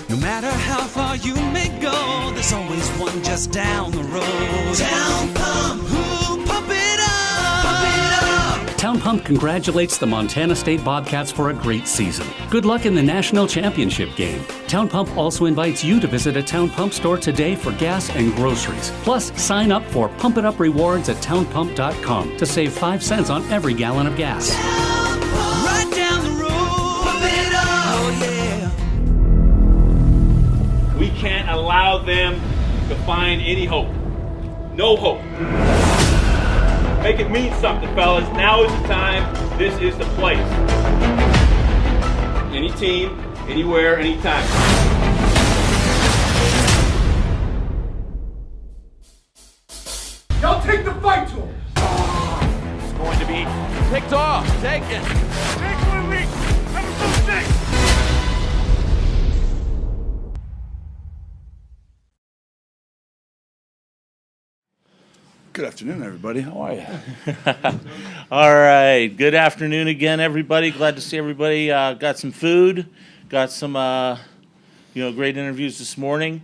No matter how far you may go, there's always one just down the road. Town Pump, ooh, pump it up, pump it up. Town Pump congratulates the Montana State Bobcats for a great season. Good luck in the national championship game. Town Pump also invites you to visit a Town Pump store today for gas and groceries. Plus, sign up for Pump It Up rewards at townpump.com to save 5 cents on every gallon of gas. Town Pump, right down the road, pump it up, oh yeah. We can't allow them to find any hope. No hope. Make it mean something, fellas. Now is the time. This is the place. Any team, anywhere, anytime. Y'all take the fight to him. It's going to be picked off. Take it. Take one week. Episode 6. Good afternoon, everybody. How are you? All right. Good afternoon again, everybody. Glad to see everybody. Got some food. Got some, great interviews this morning.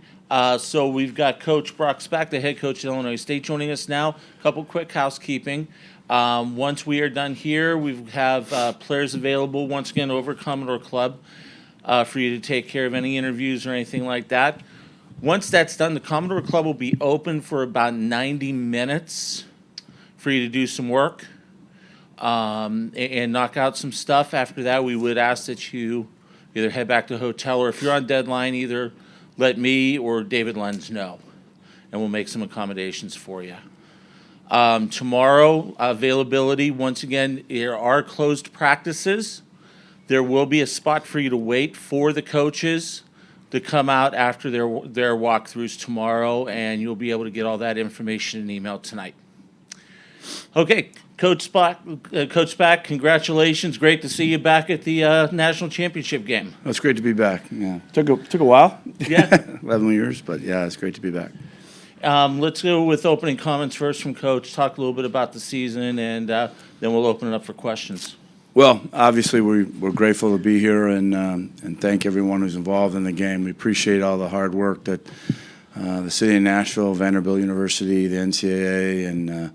So we've got Coach Brock Spack, the head coach at Illinois State, joining us now. A couple quick housekeeping. Once we are done here, we have players available once again over Commodore Club for you to take care of any interviews or anything like that. Once that's done, the Commodore Club will be open for about 90 minutes for you to do some work and knock out some stuff. After that, we would ask that you either head back to the hotel, or if you're on deadline, either let me or David Lenz know, and we'll make some accommodations for you. Tomorrow, availability, once again, there are closed practices. There will be a spot for you to wait for the coaches to come out after their walkthroughs tomorrow, and you'll be able to get all that information in email tonight. Okay, Coach Spack, congratulations. Great to see you back at the national championship game. It's great to be back. Yeah, took a while. Yeah. 11 years, but yeah, it's great to be back. Let's go with opening comments first from Coach. Talk a little bit about the season, and then we'll open it up for questions. Well, obviously we're grateful to be here and thank everyone who's involved in the game. We appreciate all the hard work that the city of Nashville, Vanderbilt University, the NCAA, and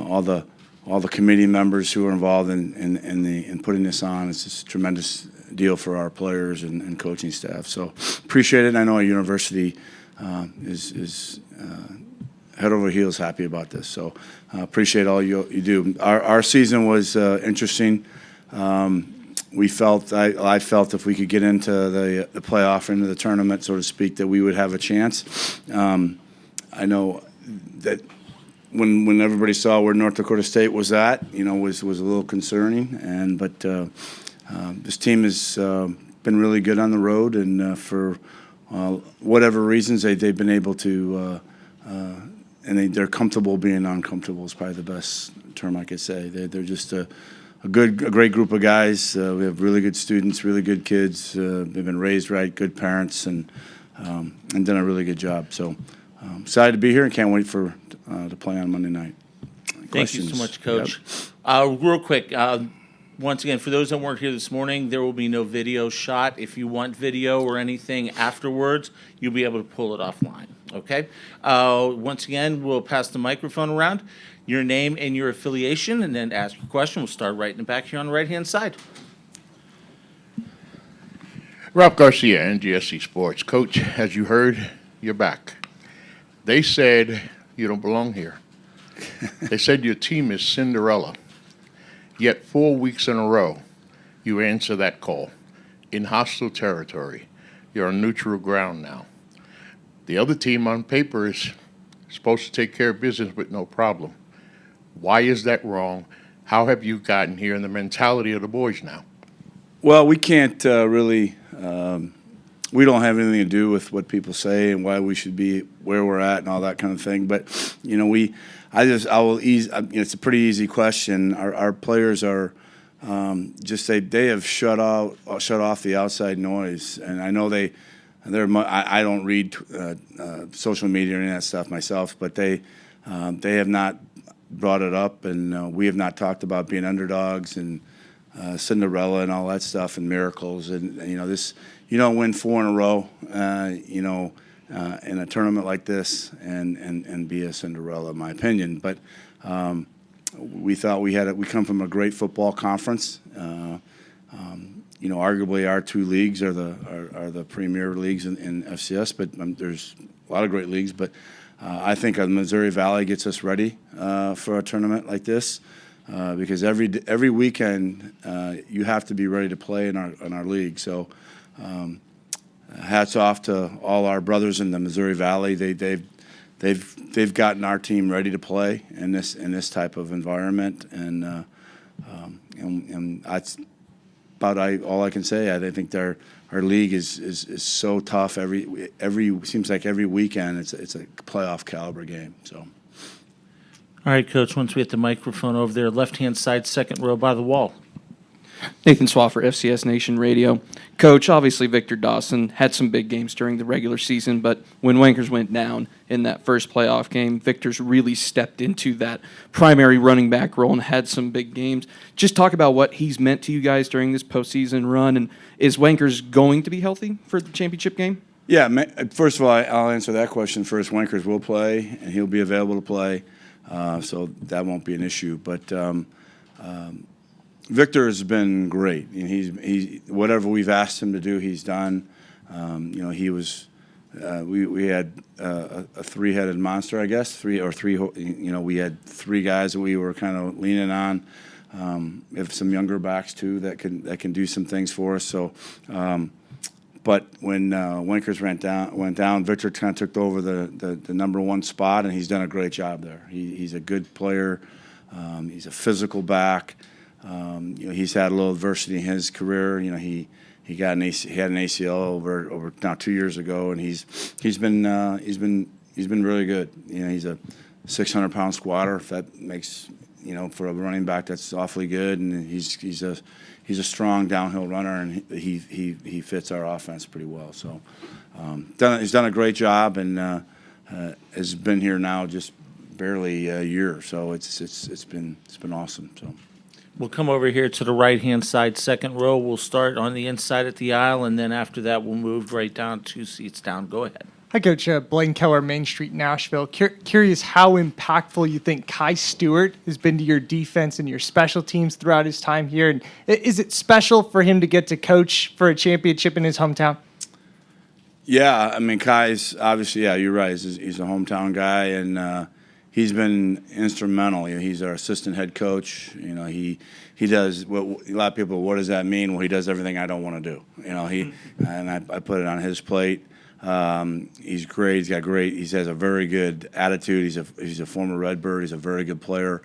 all the committee members who are involved in putting this on. It's just a tremendous deal for our players and coaching staff. So appreciate it. And I know our university is head over heels happy about this. So appreciate all you do. Our season was interesting. I felt if we could get into the playoff, into the tournament, so to speak, that we would have a chance. I know that when everybody saw where North Dakota State was at, was a little concerning. But this team has been really good on the road, and for whatever reasons, they've been able to, and they're comfortable being uncomfortable is probably the best term I could say. They're just a great group of guys. We have really good students, really good kids. They've been raised right, good parents, and done a really good job. So excited to be here and can't wait to play on Monday night. Thank you so much, Coach. Yep. Real quick, once again, for those that weren't here this morning, there will be no video shot. If you want video or anything afterwards, you'll be able to pull it offline, okay? Once again, we'll pass the microphone around, your name and your affiliation, and then ask your question. We'll start right in the back here on the right-hand side. Ralph Garcia, NGSC Sports. Coach, as you heard, you're back. They said you don't belong here. They said your team is Cinderella. Yet 4 weeks in a row, you answer that call. In hostile territory, you're on neutral ground now. The other team on paper is supposed to take care of business with no problem. Why is that wrong? How have you gotten here and the mentality of the boys now? Well, we can't really we don't have anything to do with what people say and why we should be where we're at and all that kind of thing. But it's a pretty easy question. Our players are they have shut off the outside noise, and I know I don't read social media or any of that stuff myself, but they have not brought it up, and we have not talked about being underdogs and Cinderella and all that stuff and miracles, and you don't win 4 in a row, in a tournament like this and be a Cinderella, in my opinion. But we thought we come from a great football conference. Arguably our 2 leagues are the premier leagues in FCS, but there's a lot of great leagues. But I think the Missouri Valley gets us ready for a tournament like this because every weekend you have to be ready to play in our league. So hats off to all our brothers in the Missouri Valley. They've gotten our team ready to play in this type of environment, and that's about all I can say. I think our league is so tough. Seems like every weekend it's a playoff caliber game. So. All right, Coach, once we get the microphone over there, left-hand side, second row by the wall. Nathan Swaffer, FCS Nation Radio. Coach, obviously Victor Dawson had some big games during the regular season, but when Wankers went down in that first playoff game, Victor's really stepped into that primary running back role and had some big games. Just talk about what he's meant to you guys during this postseason run, and is Wankers going to be healthy for the championship game? Yeah, first of all, I'll answer that question first. Wankers will play, and he'll be available to play, so that won't be an issue. But Victor has been great. He's whatever we've asked him to do, he's done. He was. We had a 3-headed monster, I guess. We had 3 guys that we were kind of leaning on. We have some younger backs too that can do some things for us. So, but when Wankers went down, Victor kind of took over the number 1 spot, and he's done a great job there. He's a good player. He's a physical back. He's had a little adversity in his career. He had an ACL over now 2 years ago, and he's been really good. He's a 600-pound squatter. If that makes for a running back, that's awfully good. And he's a strong downhill runner, and he fits our offense pretty well. So he's done a great job, and has been here now just barely a year. So it's been awesome. So. We'll come over here to the right-hand side, second row. We'll start on the inside at the aisle, and then after that, we'll move right down 2 seats down. Go ahead. Hi, Coach. Blaine Keller, Main Street, Nashville. Curious how impactful you think Kai Stewart has been to your defense and your special teams throughout his time here. And is it special for him to get to coach for a championship in his hometown? Yeah, I mean, Kai's obviously, yeah, you're right. He's a hometown guy, and he's been instrumental. He's our assistant head coach. He does what a lot of people. What does that mean? Well, he does everything I don't want to do. And I put it on his plate. He's great. He has a very good attitude. He's a former Redbird. He's a very good player.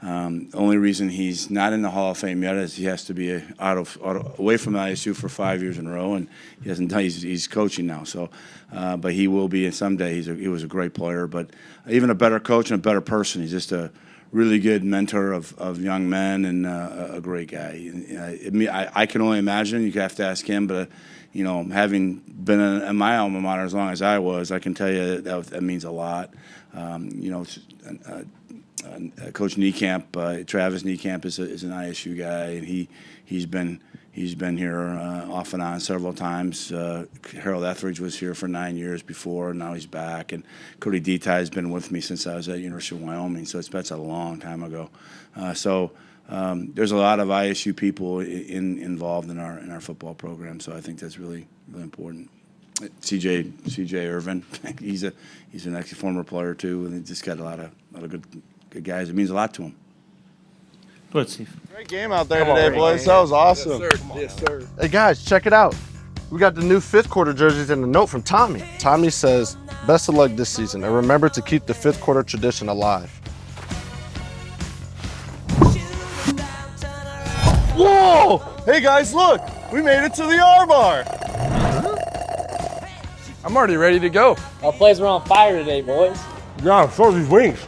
Only reason he's not in the Hall of Fame yet is he has to be away from ISU for 5 years in a row, and he hasn't done. He's coaching now, so but he will be someday. He was a great player, but even a better coach and a better person. He's just a really good mentor of young men and a great guy. I can only imagine. You have to ask him, but having been in my alma mater as long as I was, I can tell you that means a lot. Coach Niekamp, Travis Niekamp is an ISU guy, and he's been here off and on several times. Harold Etheridge was here for 9 years before, and now he's back. And Cody Deta has been with me since I was at University of Wyoming, so that's a long time ago. There's a lot of ISU people involved in our football program, so I think that's really, really important. CJ Irvin, he's an ex-former player too, and he just got a lot of good guys. It means a lot to him. Go ahead, Steve. Great game out there today, boys. That was awesome. Yes, sir. Hey, guys, check it out. We got the new 5th quarter jerseys and a note from Tommy. Tommy says, best of luck this season, and remember to keep the 5th quarter tradition alive. Whoa! Hey, guys, look. We made it to the R-Bar. I'm already ready to go. Our plays were on fire today, boys. Yeah, so these wings.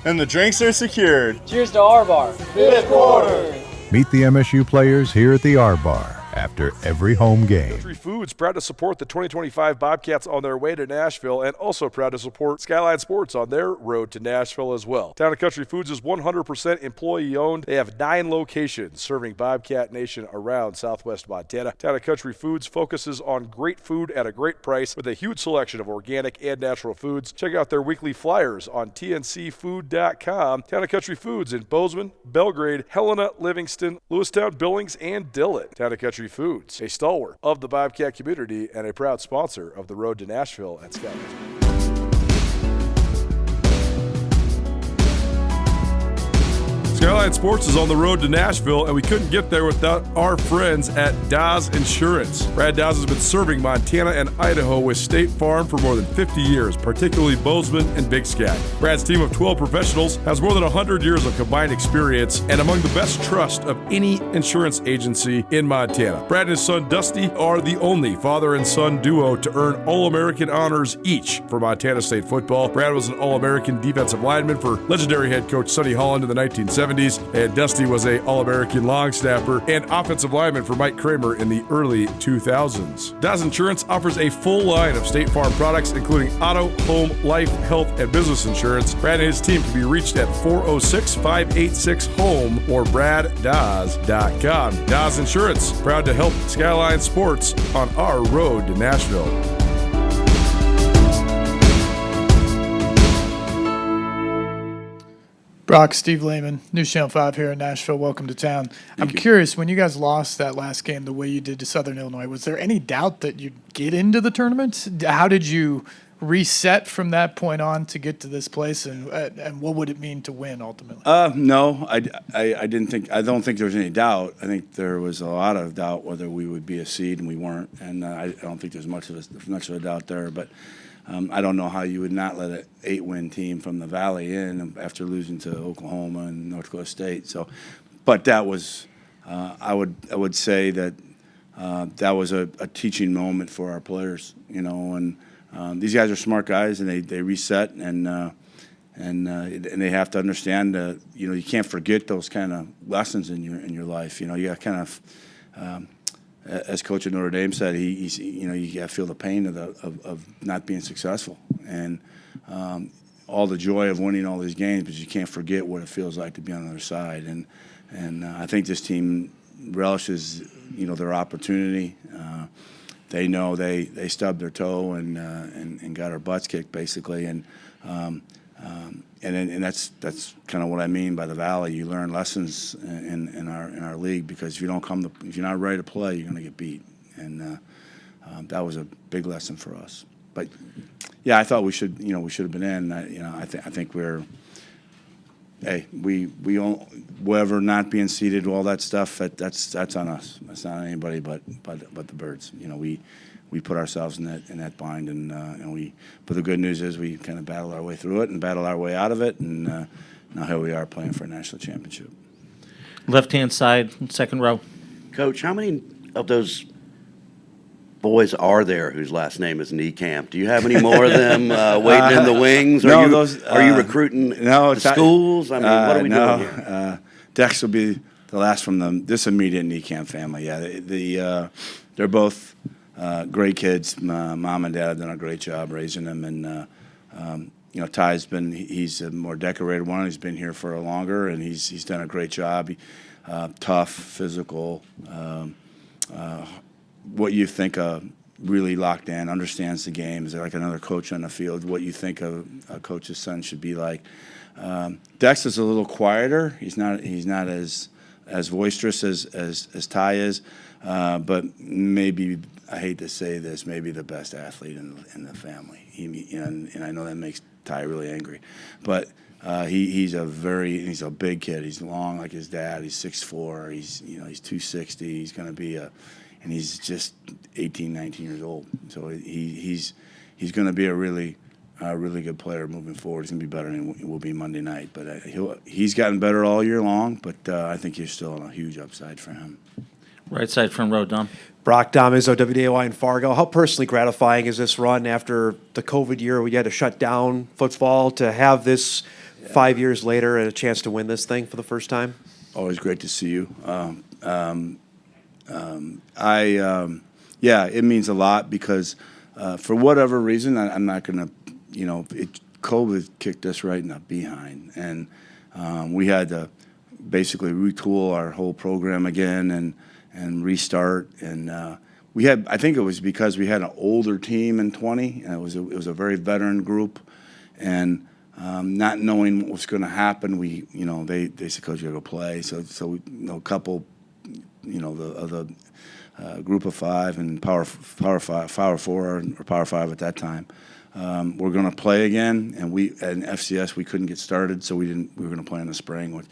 And the drinks are secured. Cheers to our bar. 5th quarter. Meet the MSU players here at the R Bar. after every home game. Country Foods proud to support the 2025 Bobcats on their way to Nashville, and also proud to support Skyline Sports on their road to Nashville as well. Town & Country Foods is 100% employee-owned. They have 9 locations serving Bobcat Nation around southwest Montana. Town & Country Foods focuses on great food at a great price with a huge selection of organic and natural foods. Check out their weekly flyers on tncfood.com. Town & Country Foods in Bozeman, Belgrade, Helena, Livingston, Lewistown, Billings, and Dillon. Town & Country Foods, a stalwart of the Bobcat community and a proud sponsor of the road to Nashville at Skyline. Skyline Sports is on the road to Nashville, and we couldn't get there without our friends at Dawes Insurance. Brad Dawes has been serving Montana and Idaho with State Farm for more than 50 years, particularly Bozeman and Big Sky. Brad's team of 12 professionals has more than 100 years of combined experience and among the best trust of any insurance agency in Montana. Brad and his son Dusty are the only father and son duo to earn All-American honors each for Montana State football. Brad was an All-American defensive lineman for legendary head coach Sonny Holland in the 1970s. And Dusty was a All-American long snapper and offensive lineman for Mike Kramer in the early 2000s. Dawes Insurance offers a full line of State Farm products, including auto, home, life, health, and business insurance. Brad and his team can be reached at 406-586-HOME or braddawes.com. Dawes Insurance, proud to help Skyline Sports on our road to Nashville. Brock, Steve Lehman, News Channel 5 here in Nashville. Welcome to town. I'm curious, when you guys lost that last game the way you did to Southern Illinois, was there any doubt that you'd get into the tournament? How did you reset from that point on to get to this place, and what would it mean to win ultimately? No, I didn't think. I don't think there was any doubt. I think there was a lot of doubt whether we would be a seed, and we weren't. And I don't think there's much of a doubt there. But I don't know how you would not let an 8-win team from the Valley in after losing to Oklahoma and North Dakota State. So, but that was, I would say that that was a teaching moment for our players, you know. And these guys are smart guys, and they reset, and they have to understand that, you know, you can't forget those kind of lessons in your life. You know, you got kind of. As Coach at Notre Dame said, he's you know, you got to feel the pain of not being successful, and all the joy of winning all these games, but you can't forget what it feels like to be on the other side. And I think this team relishes, you know, their opportunity. They know they stubbed their toe and got our butts kicked basically, and that's kind of what I mean by the Valley. You learn lessons in our league, because if you're not ready to play, you're going to get beat, and that was a big lesson for us. But yeah, I thought we should have been in. I think whoever not being seeded, all that stuff, that's on us. That's not on anybody but the Birds. You know, we put ourselves in that bind, and we. But the good news is we kind of battled our way through it and battled our way out of it, and now here we are playing for a national championship. Left-hand side, second row. Coach, how many of those boys are there whose last name is Niekamp? Do you have any more of them waiting in the wings? Are you recruiting the schools? I mean, what are we doing here? Dex will be the last from this immediate Niekamp family. Yeah, they're both great kids. Mom and Dad have done a great job raising them, and you know, Ty's he's a more decorated one. He's been here for longer, and he's done a great job. Tough, physical. What you think really locked in, understands the game, is like another coach on the field. What you think a coach's son should be like. Dex is a little quieter. He's not as boisterous as Ty is, but maybe, I hate to say this, maybe the best athlete in the family. And I know that makes Ty really angry, but he's a big kid. He's long like his dad. He's 6'4". He's 260. He's going to be and he's just 18, 19 years old. So he's going to be a really good player moving forward. He's going to be better than he will be Monday night. But he's gotten better all year long, but I think he's still on a huge upside for him. Right side front row, Dom. Brock, Dom Izzo, WDAY in Fargo. How personally gratifying is this run after the COVID year? We had to shut down football to have this 5 years later and a chance to win this thing for the first time? Always great to see you. it means a lot because for whatever reason, I'm not going to, COVID kicked us right in the behind. And we had to basically retool our whole program again and restart. And I think it was because we had an older team in 20, and it was a very veteran group. And not knowing what was going to happen, they said, "Coach, you got to go play." So a couple, the group of five and Power 4 or Power 5 at that time, we're going to play again. And in FCS we couldn't get started, so we were going to play in the spring. We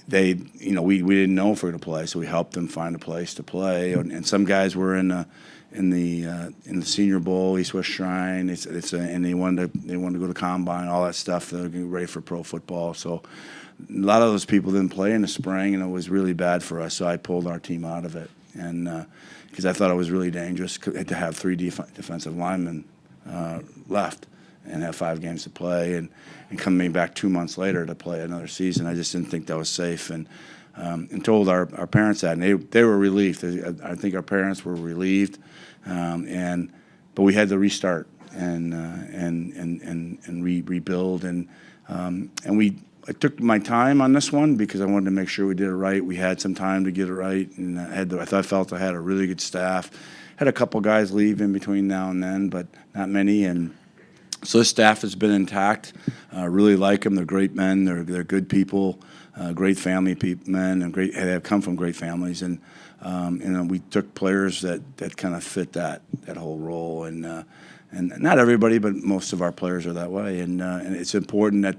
didn't know if we were going to play, so we helped them find a place to play. And some guys were in the Senior Bowl, East West Shrine. And they wanted to go to Combine, all that stuff. They're getting ready for pro football. So a lot of those people didn't play in the spring, and it was really bad for us. So I pulled our team out of it, and because I thought it was really dangerous to have 3 defensive linemen left and have 5 games to play, and coming back 2 months later to play another season. I just didn't think that was safe, and told our parents that, and they were relieved. I think our parents were relieved, but we had to restart and rebuild, and I took my time on this one because I wanted to make sure we did it right. We had some time to get it right, and I felt I had a really good staff. Had a couple guys leave in between now and then, but not many, and so this staff has been intact. Really like them. They're great men. They're good people, great family men, and they have come from great families. And we took players that kind of fit that whole role. And not everybody, but most of our players are that way. And it's important that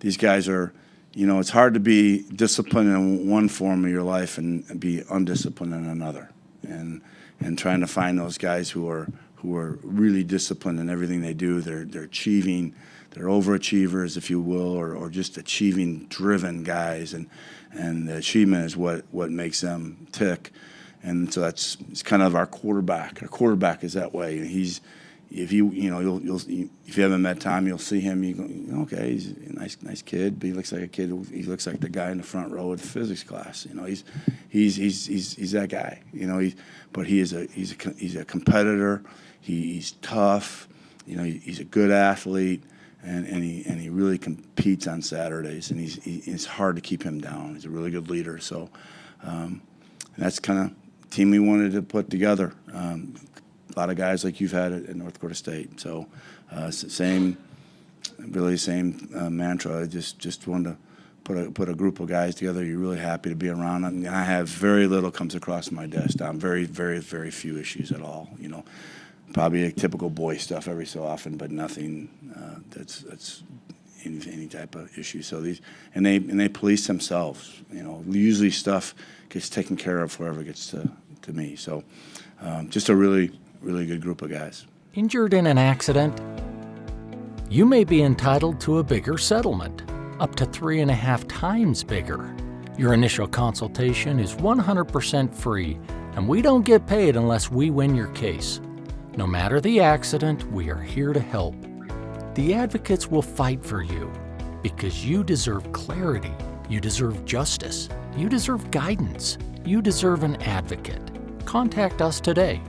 these guys are. It's hard to be disciplined in one form of your life and be undisciplined in another. And trying to find those guys who are really disciplined in everything they do. They're achieving, they're overachievers, if you will, or just achieving driven guys, and the achievement is what makes them tick. And so it's kind of our quarterback. Our quarterback is that way. If you haven't met Tom, you'll see him. You go, okay, he's a nice kid, but he looks like a kid. He looks like the guy in the front row of the physics class. He's that guy. But he's a competitor. He's tough. He's a good athlete, and he really competes on Saturdays. And it's hard to keep him down. He's a really good leader. So that's kind of the team we wanted to put together. A lot of guys like you've had at North Dakota State. So same mantra. I just wanted to put a group of guys together you're really happy to be around. And I have very little comes across my desk. I'm very, very, very few issues at all. Probably a typical boy stuff every so often, but nothing that's any type of issue. So they police themselves. Usually stuff gets taken care of whoever gets to me. So just a really good group of guys. Injured in an accident? You may be entitled to a bigger settlement, up to 3.5 times bigger. Your initial consultation is 100% free, and we don't get paid unless we win your case. No matter the accident, we are here to help. The advocates will fight for you because you deserve clarity, you deserve justice, you deserve guidance, you deserve an advocate. Contact us today.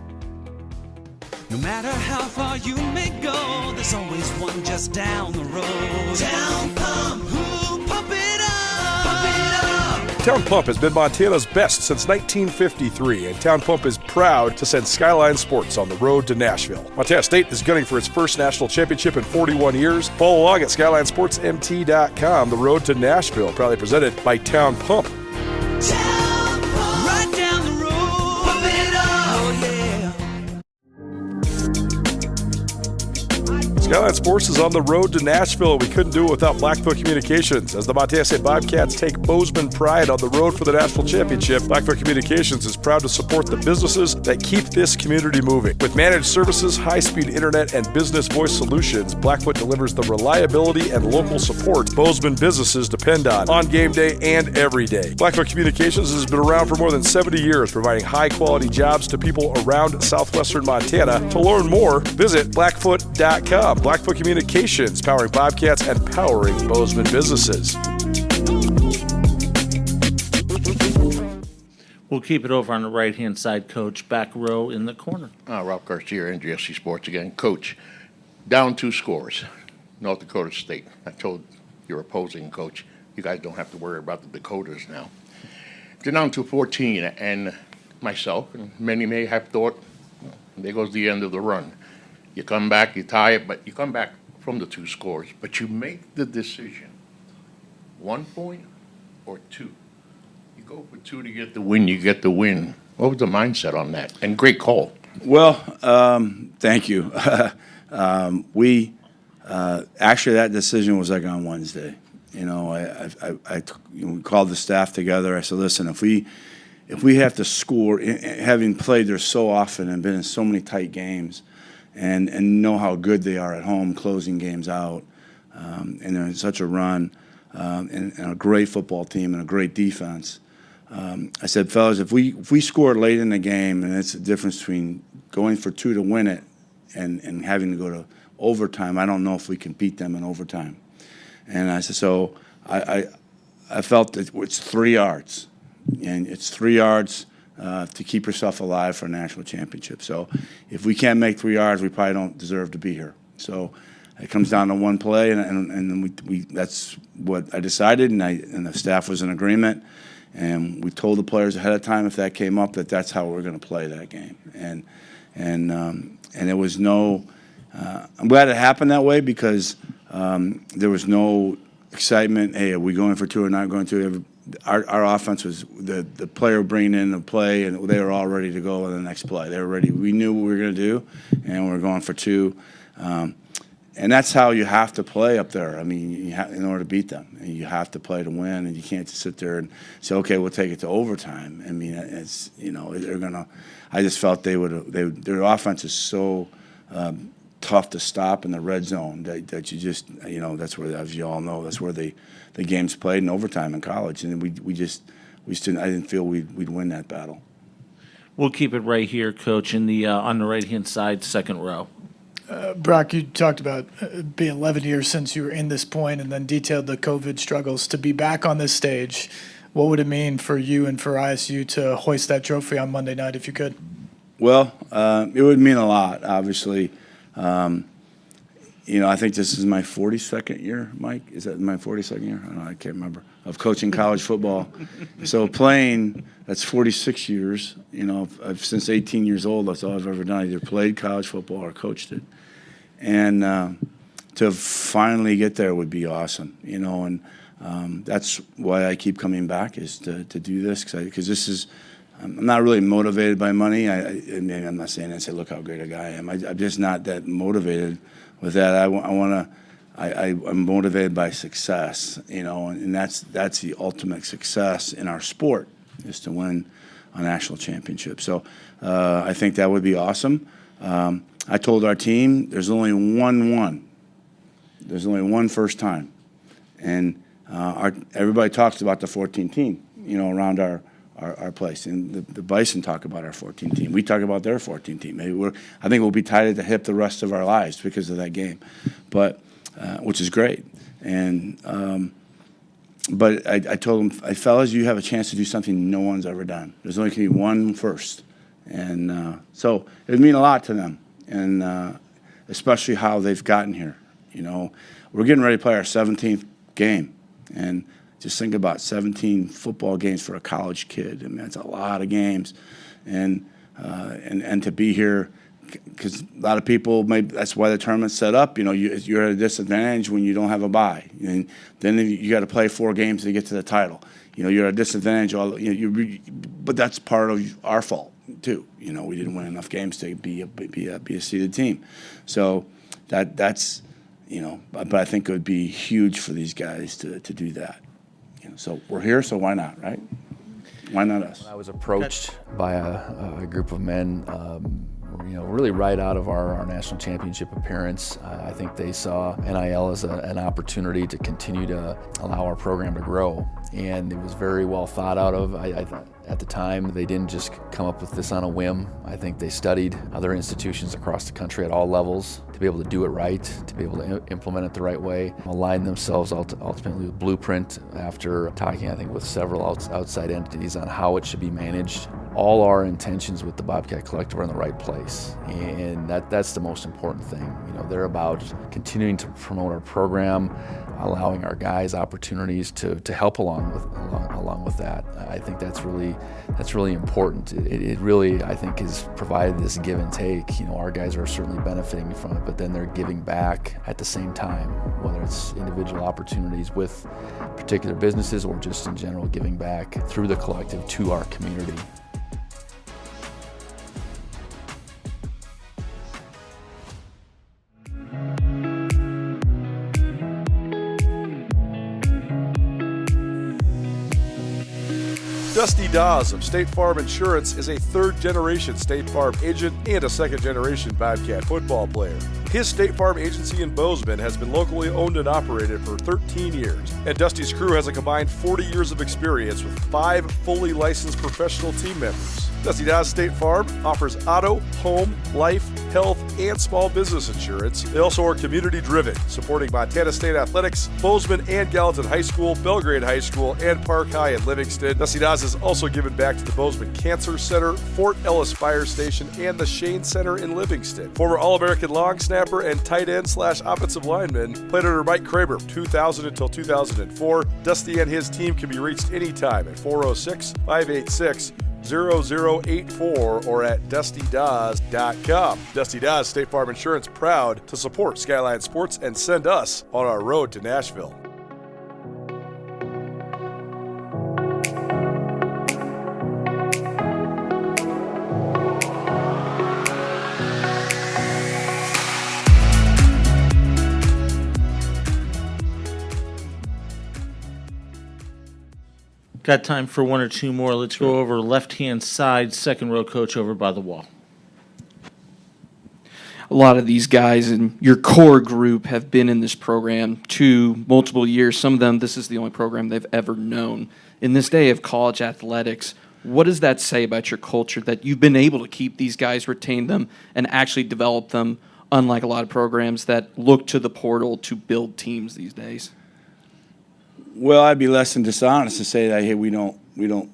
No matter how far you may go, there's always one just down the road. Town Pump, who pump it up, pump it up. Town Pump has been Montana's best since 1953, and Town Pump is proud to send Skyline Sports on the road to Nashville. Montana State is gunning for its first national championship in 41 years. Follow along at SkylineSportsMT.com. The road to Nashville, proudly presented by Town Pump. Town Pump, right down the road, pump it up, oh yeah. Skyline Sports is on the road to Nashville. We couldn't do it without Blackfoot Communications. As the Montana State Bobcats take Bozeman pride on the road for the national championship, Blackfoot Communications is proud to support the businesses that keep this community moving. With managed services, high-speed internet, and business voice solutions, Blackfoot delivers the reliability and local support Bozeman businesses depend on game day and every day. Blackfoot Communications has been around for more than 70 years, providing high-quality jobs to people around southwestern Montana. To learn more, visit blackfoot.com. Blackfoot Communications, powering Bobcats and powering Bozeman businesses. We'll keep it over on the right-hand side, Coach, back row in the corner. Ralph Garcia, NGSC Sports again. Coach, down 2 scores, North Dakota State. I told your opposing coach, you guys don't have to worry about the Dakotas now. They're down to 14, and myself and many may have thought, there goes the end of the run. You come back, you tie it, but you come back from the 2 scores, but you make the decision, 1 point or 2. You go for 2 to get the win, you get the win. What was the mindset on that? And great call. Well, thank you. We actually, that decision was like on Wednesday. You know, we called the staff together. I said, listen, if we have to score, having played there so often and been in so many tight games, and know how good they are at home, closing games out, and they're in such a run, and a great football team and a great defense. I said, fellas, if we score late in the game, and it's the difference between going for 2 to win it and having to go to overtime, I don't know if we can beat them in overtime. And I said, so I felt that it's 3 yards, and it's 3 yards to keep yourself alive for a national championship. So if we can't make 3 yards, we probably don't deserve to be here. So it comes down to one play, and we that's what I decided, and the staff was in agreement. And we told the players ahead of time if that came up that's how we're going to play that game. And there was no. I'm glad it happened that way because there was no excitement. Hey, are we going for 2 or not going to? Our offense was the player bringing in the play, and they were all ready to go on the next play. They were ready. We knew what we were going to do, and we were going for 2. And that's how you have to play up there. I mean, in order to beat them, and you have to play to win, and you can't just sit there and say, "Okay, we'll take it to overtime." I mean, it's they're gonna. I just felt their offense is so tough to stop in the red zone that you just that's where, as you all know, that's where the game's played in overtime in college, and we stood. I didn't feel we'd win that battle. We'll keep it right here, Coach, in the on the right-hand side, second row. Brock, you talked about being 11 years since you were in this point and then detailed the COVID struggles. To be back on this stage, what would it mean for you and for ISU to hoist that trophy on Monday night if you could? Well, it would mean a lot, obviously. I think this is my 42nd year, Mike. Is that my 42nd year? I don't know, I can't remember, of coaching college football. So playing, that's 46 years. Since 18 years old, that's all I've ever done. I either played college football or coached it. And to finally get there would be awesome, and that's why I keep coming back is to do this because this is I'm not really motivated by money. I'm not saying I say look how great a guy I am. I'm just not that motivated with that. I'm motivated by success, and that's the ultimate success in our sport is to win a national championship. So I think that would be awesome. I told our team there's only one. There's only one first time, and everybody talks about the 14 team, around our place, and the Bison talk about our 14 team. We talk about their 14 team. I think we'll be tied at the hip the rest of our lives because of that game, but which is great. And but I told them, fellas, you have a chance to do something no one's ever done. There's only going to be one first, and so it would mean a lot to them. And especially how they've gotten here. We're getting ready to play our 17th game, and just think about 17 football games for a college kid. I mean, that's a lot of games, and to be here, because a lot of people that's why the tournament's set up. You're at a disadvantage when you don't have a bye, and then you got to play 4 games to get to the title. You're at a disadvantage. But that's part of our fault too. We didn't win enough games to be a seeded team. So that's but I think it would be huge for these guys to do that. So we're here, so why not, right? Why not us? I was approached by a group of men, really right out of our national championship appearance. I think they saw NIL as an opportunity to continue to allow our program to grow, and it was very well thought out of. At the time, they didn't just come up with this on a whim. I think they studied other institutions across the country at all levels to be able to do it right, to be able to implement it the right way, align themselves ultimately with Blueprint after talking, I think, with several outside entities on how it should be managed. All our intentions with the Bobcat Collective are in the right place, and that's the most important thing. You know, they're about continuing to promote our program, allowing our guys opportunities to help along with that. I think that's really important. It really, I think, has provided this give and take. You know, our guys are certainly benefiting from it, but then they're giving back at the same time, whether it's individual opportunities with particular businesses or just in general giving back through the collective to our community. Dusty Dawes of State Farm Insurance is a third-generation State Farm agent and a second-generation Bobcat football player. His State Farm agency in Bozeman has been locally owned and operated for 13 years, and Dusty's crew has a combined 40 years of experience with 5 fully licensed professional team members. Dusty Dawes State Farm offers auto, home, life, health, and small business insurance. They also are community-driven, supporting Montana State Athletics, Bozeman and Gallatin High School, Belgrade High School, and Park High in Livingston. Dusty Dawes has also given back to the Bozeman Cancer Center, Fort Ellis Fire Station, and the Shane Center in Livingston. Former All-American long snapper and tight end / offensive lineman, played under Mike Kramer 2000 until 2004. Dusty and his team can be reached anytime at 406-586-0084 or at DustyDawes.com. Dusty Dawes State Farm Insurance, proud to support Skyline Sports and send us on our road to Nashville. Got time for one or two more. Let's go over left-hand side, second row coach over by the wall. A lot of these guys in your core group have been in this program multiple years. Some of them, this is the only program they've ever known. In this day of college athletics, what does that say about your culture that you've been able to keep these guys, retain them, and actually develop them, unlike a lot of programs that look to the portal to build teams these days? Well, I'd be less than dishonest to say that, hey, we don't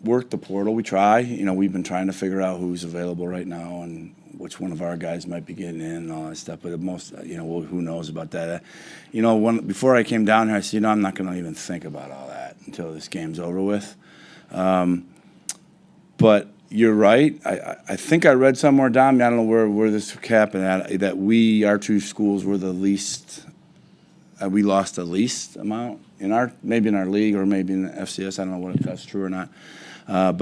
work the portal. We try. You know, we've been trying to figure out who's available right now and which one of our guys might be getting in and all that stuff. But most, you know, who knows about that? You know, before I came down here, I said, you know, I'm not going to even think about all that until this game's over with. But you're right. I think I read somewhere, Dom, I don't know where this happened at, that our two schools were the least. We lost the least amount maybe in our league or maybe in the FCS. I don't know if that's true or not. I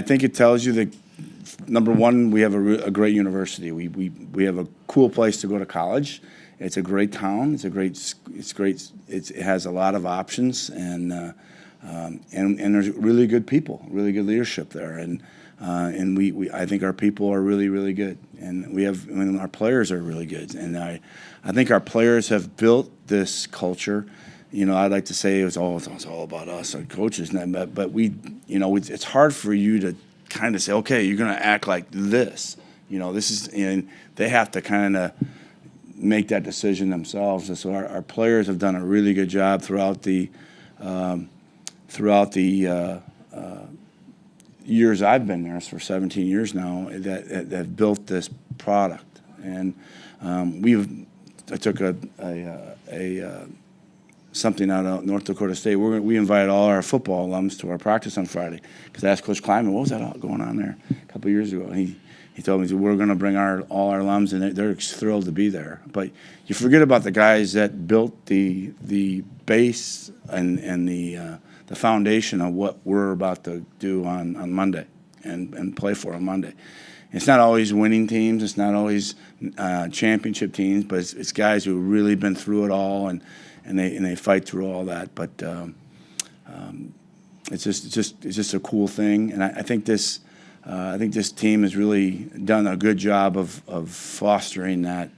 think it tells you that, number one, we have a great university. We have a cool place to go to college. It's a great town. It's great. It has a lot of options and there's really good people, really good leadership there. And I think our people are really, really good, and our players are really good, and I think our players have built this culture. You know, I'd like to say it's all about us, our coaches, but it's hard for you to kind of say, okay, you're going to act like this. You know, this is, and they have to kind of make that decision themselves. And so our players have done a really good job throughout the years I've been there, for 17 years now, that built this product. And I took something out of North Dakota State. We invited all our football alums to our practice on Friday because I asked Coach Kleiman, what was that going on there a couple of years ago? And he told me, we're going to bring all our alums, and they're thrilled to be there. But you forget about the guys that built the base and the foundation of what we're about to do on Monday and play for on Monday. It's not always winning teams. It's not always championship teams, but it's guys who have really been through it all and they fight through all that. But it's just a cool thing, and I think this team has really done a good job of fostering that.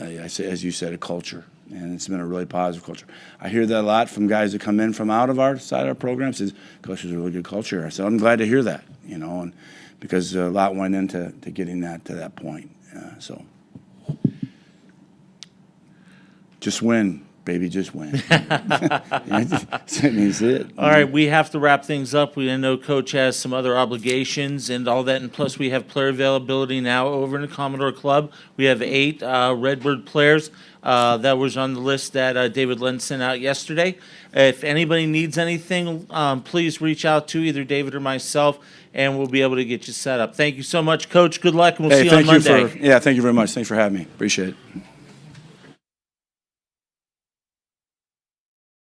I say, as you said, a culture, and it's been a really positive culture. I hear that a lot from guys that come in from out of our side of our program. Says, "Coach, there's a really good culture." So I'm glad to hear that, and because a lot went into getting that to that point. So just win. Baby, just win. That means it. All right, we have to wrap things up. We know Coach has some other obligations and all that, and plus we have player availability now over in the Commodore Club. We have 8 Redbird players. That was on the list that David Len sent out yesterday. If anybody needs anything, please reach out to either David or myself, and we'll be able to get you set up. Thank you so much, Coach. Good luck, and we'll see you on Monday. Thank you very much. Thanks for having me. Appreciate it.